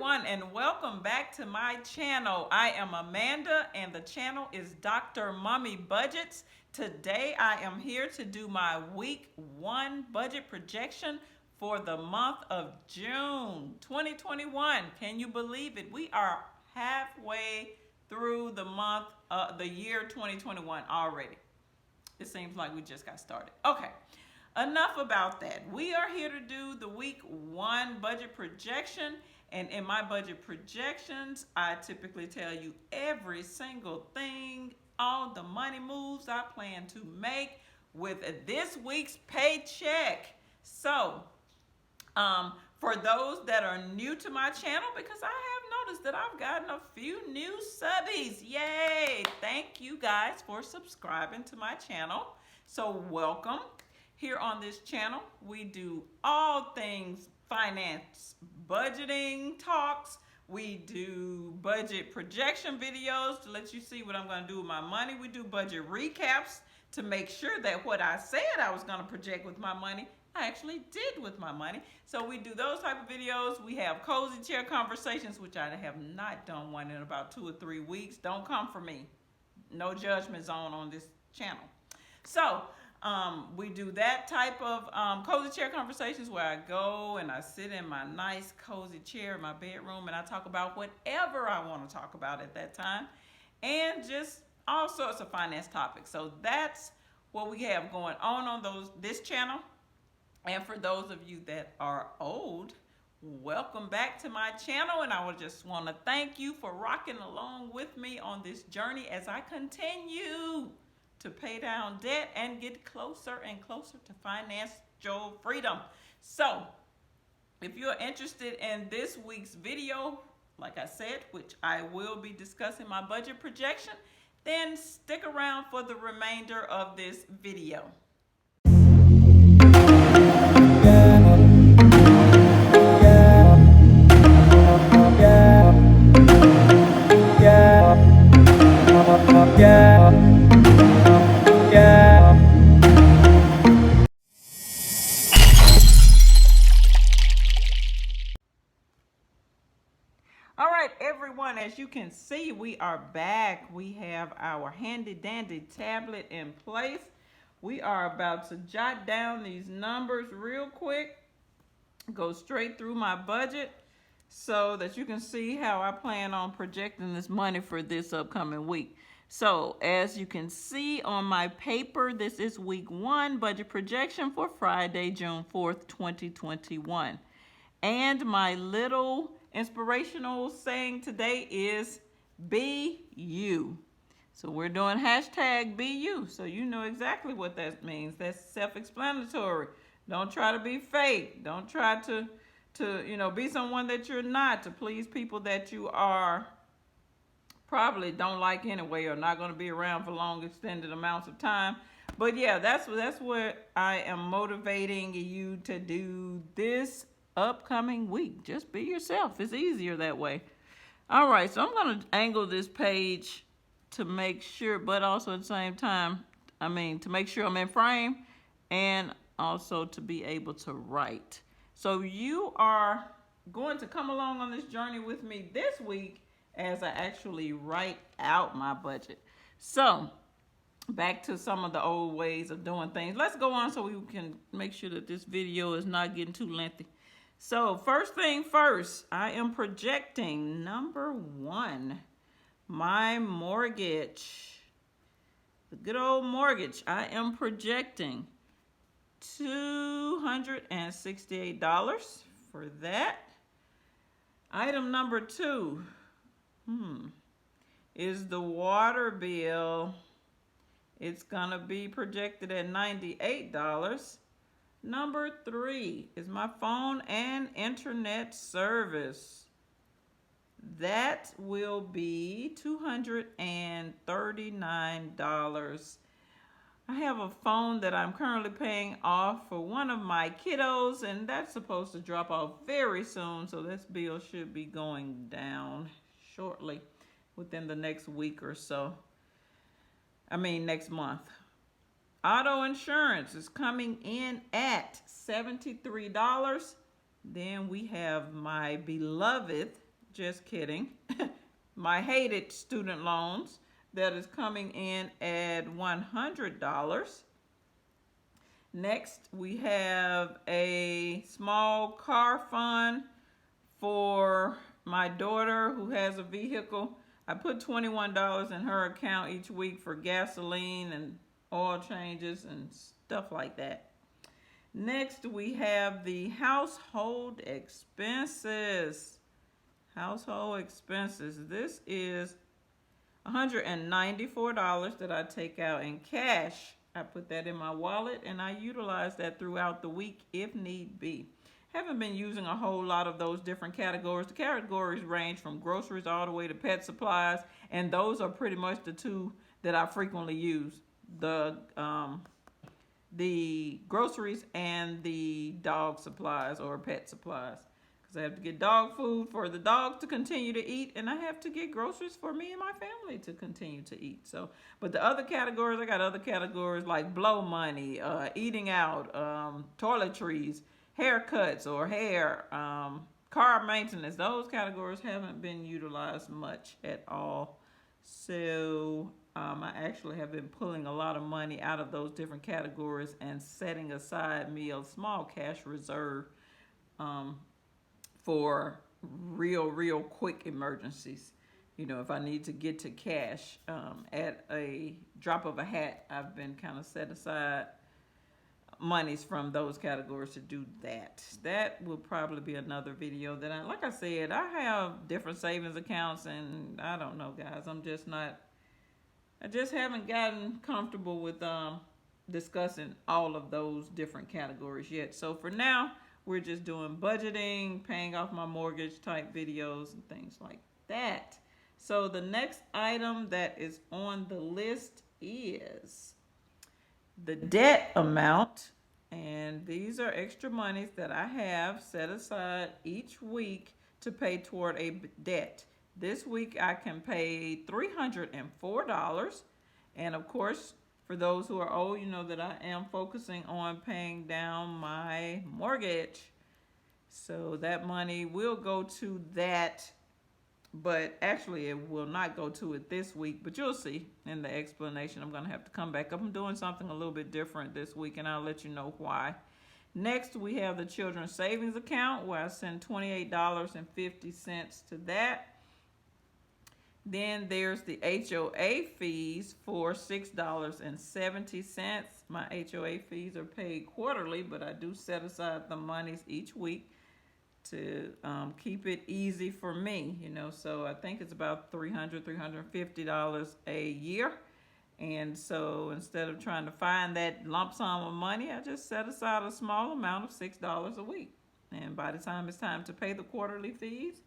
everyone, and welcome back to my channel. I am Amanda and the channel is Dr. Mommy Budgets. Today I am here to do my week 1 budget projection for the month of June 2021. Can you believe it? We are halfway through the year 2021 already. It seems like we just got started. Okay. Enough about that. We are here to do the week 1 budget projection. And in my budget projections, I typically tell you every single thing, all the money moves I plan to make with this week's paycheck. So, for those that are new to my channel, because I have noticed that I've gotten a few new subbies. Yay! Thank you guys for subscribing to my channel. So welcome. Here on this channel, we do all things finance, budgeting talks. We do budget projection videos to let you see what I'm going to do with my money. We do budget recaps to make sure that what I said I was going to project with my money, I actually did with my money. So we do those type of videos. We have cozy chair conversations, which I have not done one in about 2 or 3 weeks. Don't come for me. No judgment zone on this channel. So, we do that type of cozy chair conversations where I go and I sit in my nice cozy chair in my bedroom and I talk about whatever I want to talk about at that time, and just all sorts of finance topics. So that's what we have going on this channel. And for those of you that are old, welcome back to my channel, and I would just want to thank you for rocking along with me on this journey as I continue to pay down debt and get closer and closer to financial freedom. So, if you're interested in this week's video, like I said, which I will be discussing my budget projection, then stick around for the remainder of this video. All right, everyone, as you can see, we are back. We have our handy dandy tablet in place. We are about to jot down these numbers real quick, go straight through my budget so that you can see how I plan on projecting this money for this upcoming week. So as you can see on my paper, this is week 1 budget projection for Friday, June 4th, 2021. And my little inspirational saying today is be you. So we're doing hashtag be you. So you know exactly what that means. That's self-explanatory. Don't try to be fake. Don't try to be someone that you're not to please people that you are probably don't like anyway or not going to be around for long extended amounts of time. But yeah, that's what I am motivating you to do this upcoming week. Just be yourself. It's easier that way. All right, so I'm going to angle this page to make sure, but also at the same time, to make sure I'm in frame and also to be able to write. So you are going to come along on this journey with me this week as I actually write out my budget. So back to some of the old ways of doing things. Let's go on so we can make sure that this video is not getting too lengthy. So first thing first, I am projecting number 1, my mortgage. The good old mortgage. I am projecting $268 for that. Item number 2 is the water bill. It's gonna be projected at $98. Number 3 is my phone and internet service. That will be $239. I have a phone that I'm currently paying off for one of my kiddos, and that's supposed to drop off very soon, so this bill should be going down shortly within the next week or so. Next month. Auto insurance is coming in at $73. Then we have my beloved just kidding. My hated student loans that is coming in at $100. Next, we have a small car fund for my daughter who has a vehicle. I put $21 in her account each week for gasoline and oil changes and stuff like that. Next, we have the household expenses. Household expenses. This is $194 that I take out in cash. I put that in my wallet and I utilize that throughout the week if need be. Haven't been using a whole lot of those different categories. The categories range from groceries all the way to pet supplies, and those are pretty much the two that I frequently use. The groceries and the dog supplies or pet supplies. Because I have to get dog food for the dog to continue to eat, and I have to get groceries for me and my family to continue to eat. So, but the other categories, I got other categories like blow money, eating out, toiletries, haircuts or hair, car maintenance. Those categories haven't been utilized much at all. So I actually have been pulling a lot of money out of those different categories and setting aside me a small cash reserve for real quick emergencies. You know, if I need to get to cash at a drop of a hat, I've been kind of set aside monies from those categories to do that. That will probably be another video that like I said, I have different savings accounts, and I don't know, guys. I just haven't gotten comfortable with discussing all of those different categories yet. So for now, we're just doing budgeting, paying off my mortgage type videos and things like that. So the next item that is on the list is the debt amount, and these are extra monies that I have set aside each week to pay toward a debt. This week I can pay $304, and of course, for those who are old, you know that I am focusing on paying down my mortgage. So that money will go to that, but actually it will not go to it this week, but you'll see in the explanation. I'm going to have to come back up. I'm doing something a little bit different this week, and I'll let you know why. Next, we have the children's savings account, where I send $28.50 to that. Then there's the HOA fees for $6.70. My HOA fees are paid quarterly, but I do set aside the monies each week to keep it easy for me, you know. So I think it's about $350 a year. And so instead of trying to find that lump sum of money, I just set aside a small amount of $6 a week. And by the time it's time to pay the quarterly fees,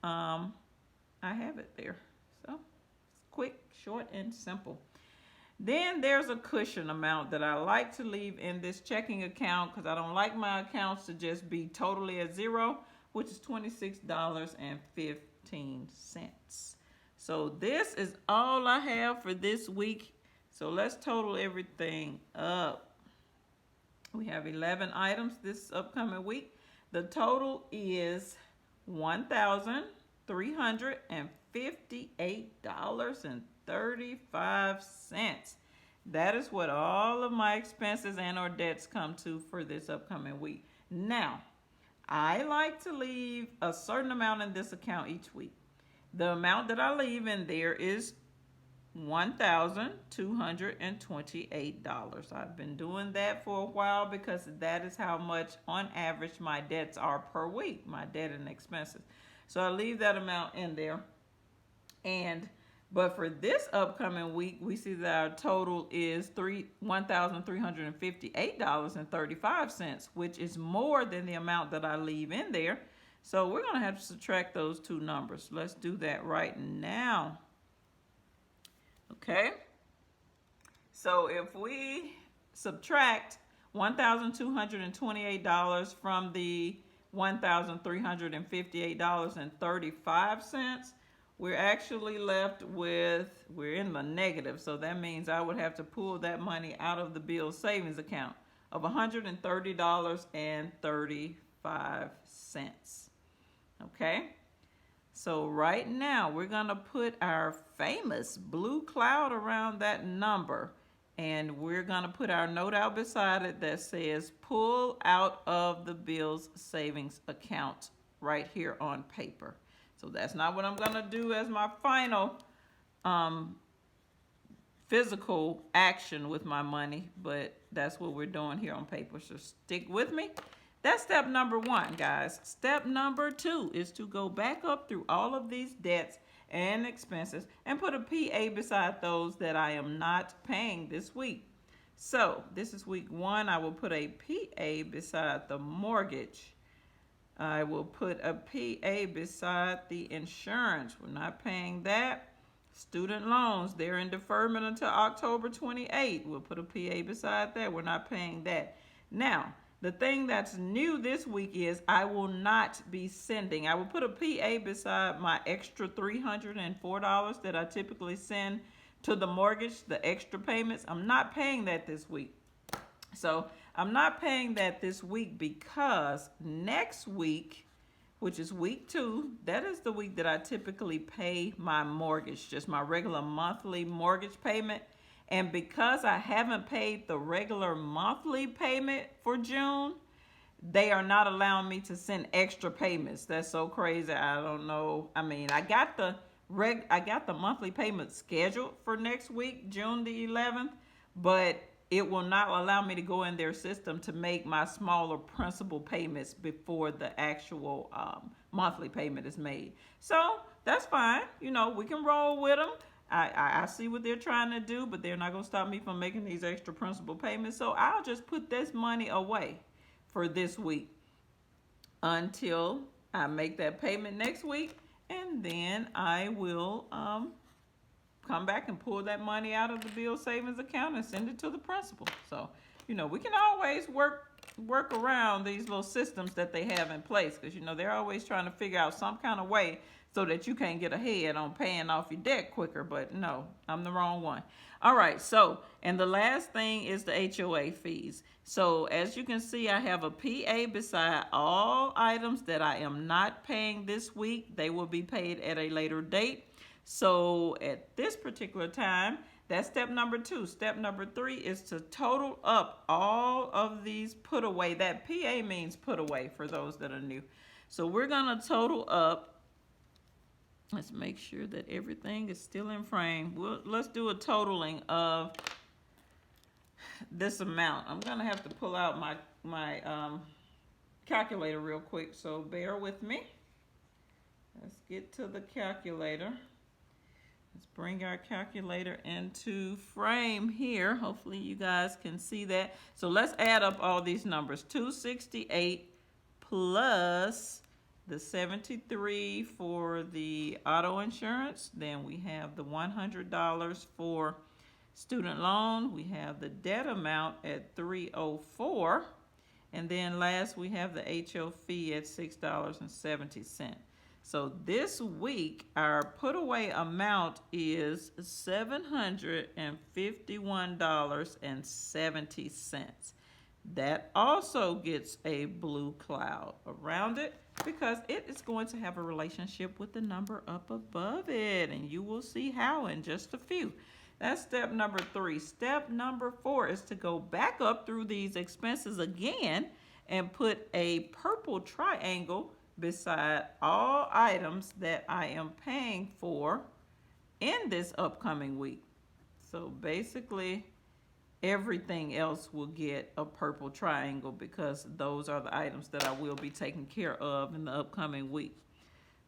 I have it there. So it's quick, short, and simple. Then there's a cushion amount that I like to leave in this checking account because I don't like my accounts to just be totally at zero, which is $26.15. So this is all I have for this week. So let's total everything up. We have 11 items this upcoming week. The total is $1,358.35. That is what all of my expenses and or debts come to for this upcoming week. Now, I like to leave a certain amount in this account each week. The amount that I leave in there is $1,228. I've been doing that for a while because that is how much on average my debts are per week, my debt and expenses. So I leave that amount in there. But for this upcoming week, we see that our total is $1,358.35, which is more than the amount that I leave in there. So we're going to have to subtract those two numbers. Let's do that right now. Okay. So if we subtract $1,228 from the $1,358.35, we're actually left with, we're in the negative. So that means I would have to pull that money out of the bill savings account of $130.35. Okay. So right now, we're going to put our famous blue cloud around that number. And we're going to put our note out beside it that says, pull out of the Bills Savings Account right here on paper. So that's not what I'm going to do as my final physical action with my money, but that's what we're doing here on paper. So stick with me. That's step number 1, guys. Step number 2 is to go back up through all of these debts and expenses and put a PA beside those that I am not paying this week. So this is week 1. I will put a PA beside the mortgage. I will put a PA beside the insurance. We're not paying that. Student loans, they're in deferment until October 28th. We'll put a PA beside that. We're not paying that. Now, the thing that's new this week is I will not be sending. I will put a PA beside my extra $304 that I typically send to the mortgage, the extra payments. I'm not paying that this week. So I'm not paying that this week because next week, which is week 2, that is the week that I typically pay my mortgage, just my regular monthly mortgage payment. And because I haven't paid the regular monthly payment for June, they are not allowing me to send extra payments. That's so crazy. I don't know. I mean, I got the monthly payment scheduled for next week, June the 11th, but it will not allow me to go in their system to make my smaller principal payments before the actual monthly payment is made. So that's fine. You know, we can roll with them. I see what they're trying to do, but they're not going to stop me from making these extra principal payments. So I'll just put this money away for this week until I make that payment next week, and then I will come back and pull that money out of the bill savings account and send it to the principal. So, you know, we can always work around these little systems that they have in place, because, you know, they're always trying to figure out some kind of way so that you can't get ahead on paying off your debt quicker. But no, I'm the wrong one. All right, so, and the last thing is the HOA fees. So as you can see, I have a PA beside all items that I am not paying this week. They will be paid at a later date. So at this particular time, that's step number 2. Step number 3 is to total up all of these put away. That PA means put away for those that are new. So we're going to total up. Let's make sure that everything is still in frame. Let's do a totaling of this amount. I'm going to have to pull out my calculator real quick, so bear with me. Let's get to the calculator. Let's bring our calculator into frame here. Hopefully you guys can see that. So let's add up all these numbers. 268 plus the 73 for the auto insurance. Then we have the $100 for student loan. We have the debt amount at $304. And then last we have the HO fee at $6.70. So this week our put away amount is $751.70. That also gets a blue cloud around it because it is going to have a relationship with the number up above it, and you will see how in just a few. That's step number 3. Step number 4 is to go back up through these expenses again and put a purple triangle beside all items that I am paying for in this upcoming week. So basically everything else will get a purple triangle because those are the items that I will be taking care of in the upcoming week.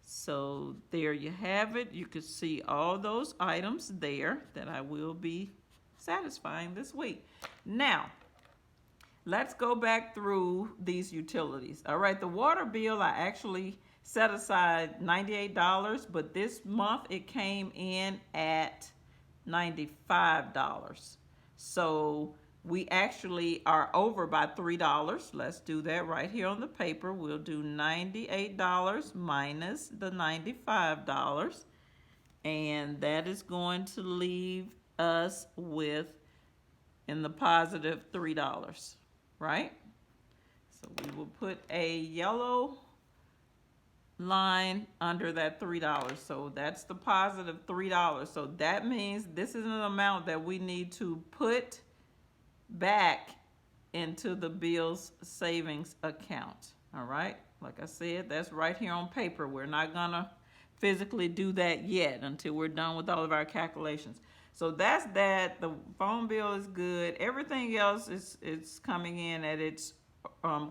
So there you have it. You can see all those items there that I will be satisfying this week. Now, let's go back through these utilities. All right, the water bill, I actually set aside $98, but this month it came in at $95. So we actually are over by $3. Let's do that right here on the paper. We'll do $98 minus the $95. And that is going to leave us with in the positive $3, right? So we will put a yellow line under that $3. So that's the positive $3. So that means this is an amount that we need to put back into the bills savings account. All right, like I said, that's right here on paper. We're not gonna physically do that yet until we're done with all of our calculations. So that's that. The phone bill is good. Everything else is coming in at its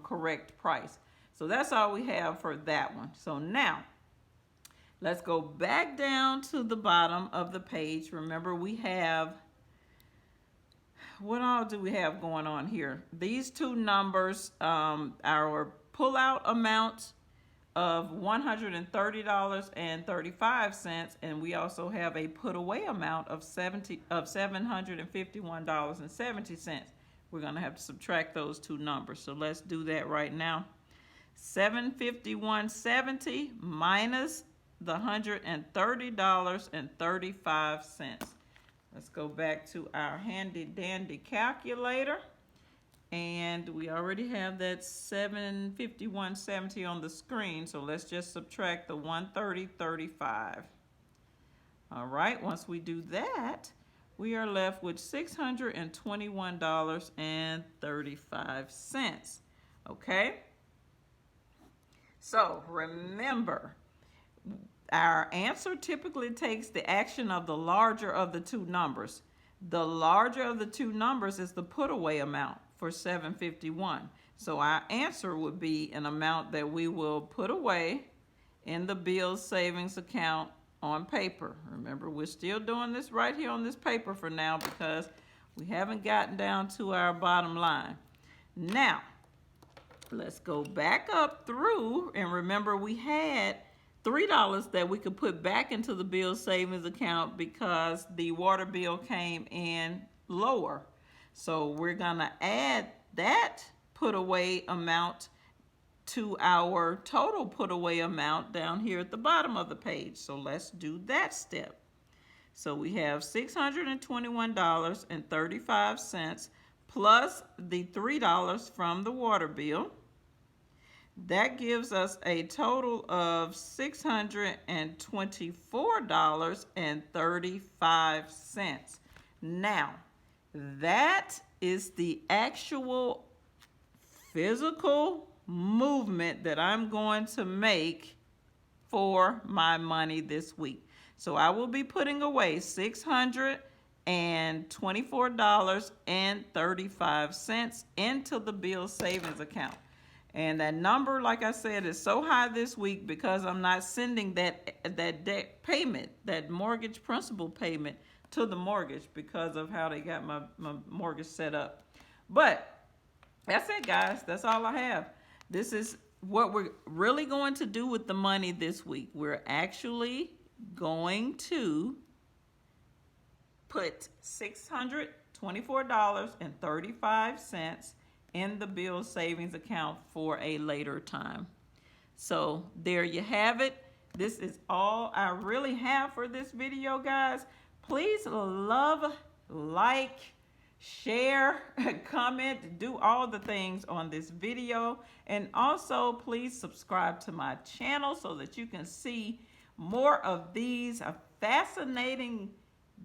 correct price. So that's all we have for that one. So now let's go back down to the bottom of the page. Remember, we have, what all do we have going on here? These two numbers, our pullout amount of $130.35, and we also have a put away amount of $751.70. We're going to have to subtract those two numbers. So let's do that right now. $751.70 minus the $130.35. Let's go back to our handy dandy calculator. And we already have that $751.70 on the screen. So let's just subtract the $130.35. All right, once we do that, we are left with $621.35. Okay? So remember, our answer typically takes the action of the larger of the two numbers. The larger of the two numbers is the put away amount for $751. So our answer would be an amount that we will put away in the bills savings account on paper. Remember, we're still doing this right here on this paper for now because we haven't gotten down to our bottom line. Now, let's go back up through, and remember we had $3 that we could put back into the bill savings account because the water bill came in lower. So we're gonna add that put away amount to our total put away amount down here at the bottom of the page. So let's do that step. So we have $621.35 plus the $3 from the water bill. That gives us a total of $624.35. Now, that is the actual physical movement that I'm going to make for my money this week. So I will be putting away $624.35 into the bill savings account. And that number, like I said, is so high this week because I'm not sending that debt payment, that mortgage principal payment to the mortgage because of how they got my mortgage set up. But that's it, guys. That's all I have. This is what we're really going to do with the money this week. We're actually going to put $624.35 in the bill savings account for a later time. So there you have it. This is all I really have for this video, guys. Please love, like, share, comment, do all the things on this video. And also please subscribe to my channel so that you can see more of these fascinating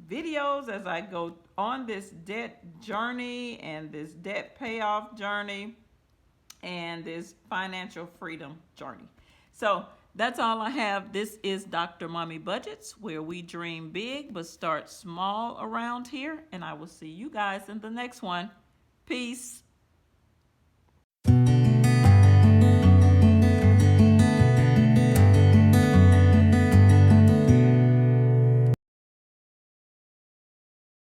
videos as I go on this debt journey and this debt payoff journey and this financial freedom journey. So that's all I have. This is Dr. Mommy Budgets, where we dream big but start small around here. And I will see you guys in the next one. Peace.